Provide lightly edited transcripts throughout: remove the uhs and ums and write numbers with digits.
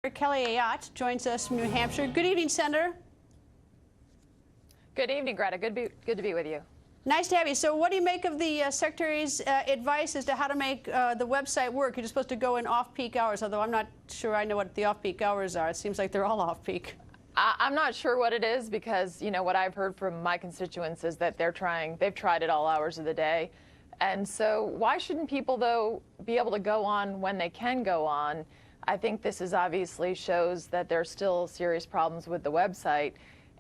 Kelly Ayotte joins us from New Hampshire. Good evening, Senator. Good evening, Greta. Good to be with you. Nice to have you. So what do you make of the Secretary's advice as to how to make the website work? You're supposed to go in off-peak hours, although I'm not sure I know what the off-peak hours are. It seems like they're all off-peak. I'm not sure what it is because, you know, what I've heard from my constituents is that they've tried it all hours of the day. And so why shouldn't people, though, be able to go on when they can go on? I think this is obviously shows that there are still serious problems with the website.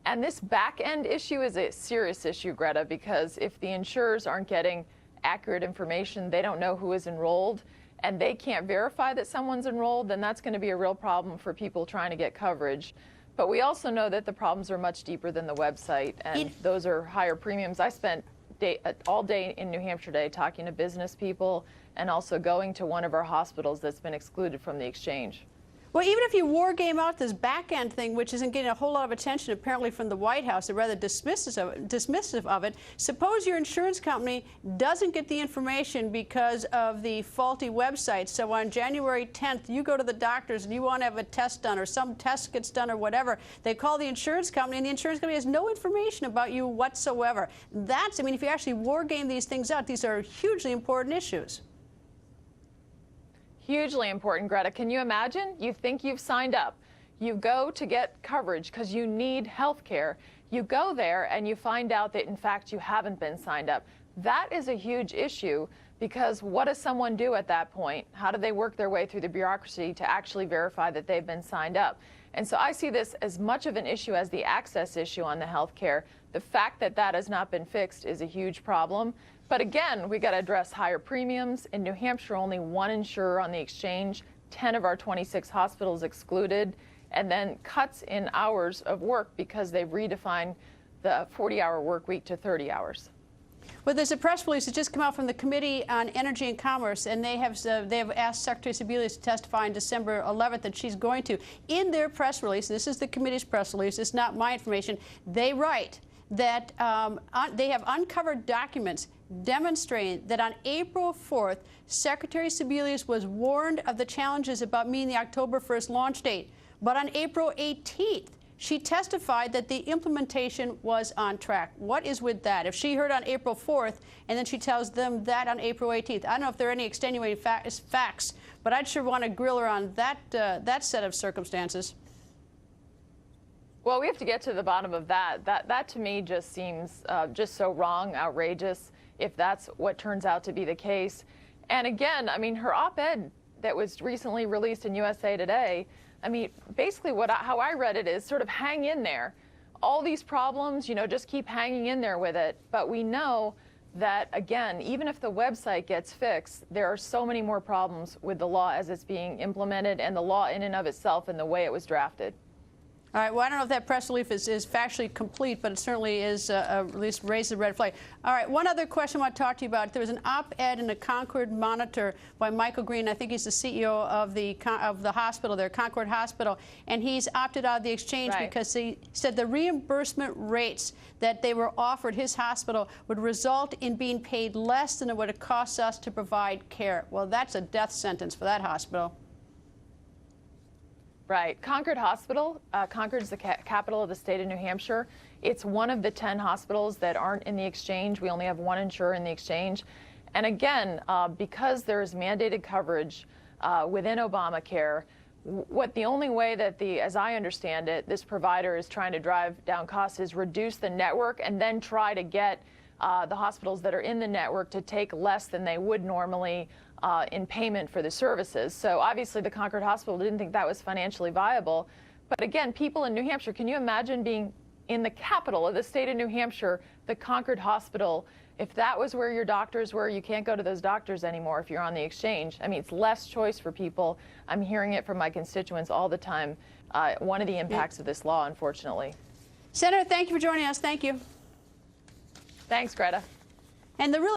And this back-end issue is a serious issue, Greta, because if the insurers aren't getting accurate information, they don't know who is enrolled, and they can't verify that someone's enrolled, then that's going to be a real problem for people trying to get coverage. But we also know that the problems are much deeper than the website, and those are higher premiums. I spent all day in New Hampshire today talking to business people and also going to one of our hospitals that's been excluded from the exchange. Well, even if you war game out this back-end thing, which isn't getting a whole lot of attention apparently from the White House, they're rather dismissive of it. Suppose your insurance company doesn't get the information because of the faulty website. So on January 10th, you go to the doctors and you want to have a test done or some test gets done or whatever. They call the insurance company and the insurance company has no information about you whatsoever. I mean, if you actually war game these things out, these are hugely important issues. Hugely important, Greta. Can you imagine? You think you've signed up. You go to get coverage because you need health care. You go there and you find out that, in fact, you haven't been signed up. That is a huge issue because what does someone do at that point? How do they work their way through the bureaucracy to actually verify that they've been signed up? And so I see this as much of an issue as the access issue on the health care. The fact that that has not been fixed is a huge problem. But again, we got to address higher premiums. In New Hampshire, only one insurer on the exchange, 10 of our 26 hospitals excluded, and then cuts in hours of work because they've redefined the 40-hour work week to 30 hours. Well, there's a press release that just come out from the Committee on Energy and Commerce, and they have asked Secretary Sebelius to testify on December 11th, and she's going to. In their press release, this is the committee's press release, it's not my information, they write that they have uncovered documents demonstrating that on April 4th, Secretary Sebelius was warned of the challenges about meeting the October 1st launch date. But on April 18th, she testified that the implementation was on track. What is with that? If she heard on April 4th and then she tells them that on April 18th, I don't know if there are any extenuating facts, but I'd sure want to grill her on that set of circumstances. Well, we have to get to the bottom of that. That to me just seems just so wrong, outrageous, if that's what turns out to be the case. And again, I mean, her op-ed that was recently released in USA Today, I mean, basically how I read it is sort of hang in there. All these problems, you know, just keep hanging in there with it. But we know that, again, even if the website gets fixed, there are so many more problems with the law as it's being implemented and the law in and of itself and the way it was drafted. All right, well, I don't know if that press release is factually complete, but it certainly is at least raises a red flag. All right, one other question I want to talk to you about. There was an op-ed in the Concord Monitor by Michael Green. I think he's the CEO of the hospital there, Concord Hospital, and he's opted out of the exchange because he said the reimbursement rates that they were offered his hospital would result in being paid less than it would have cost us to provide care. Well, that's a death sentence for that hospital. Right. Concord Hospital, Concord's the capital of the state of New Hampshire. It's one of the 10 hospitals that aren't in the exchange. We only have one insurer in the exchange. And again, because there is mandated coverage within Obamacare, the only way that as I understand it, this provider is trying to drive down costs is reduce the network and then try to get the hospitals that are in the network to take less than they would normally in payment for the services. So obviously the Concord Hospital didn't think that was financially viable. But again, people in New Hampshire, can you imagine being in the capital of the state of New Hampshire, the Concord Hospital? If that was where your doctors were, you can't go to those doctors anymore if you're on the exchange. I mean, it's less choice for people. I'm hearing it from my constituents all the time. One of the impacts of this law, unfortunately. Senator, thank you for joining us. Thank you. Thanks, Greta. And the real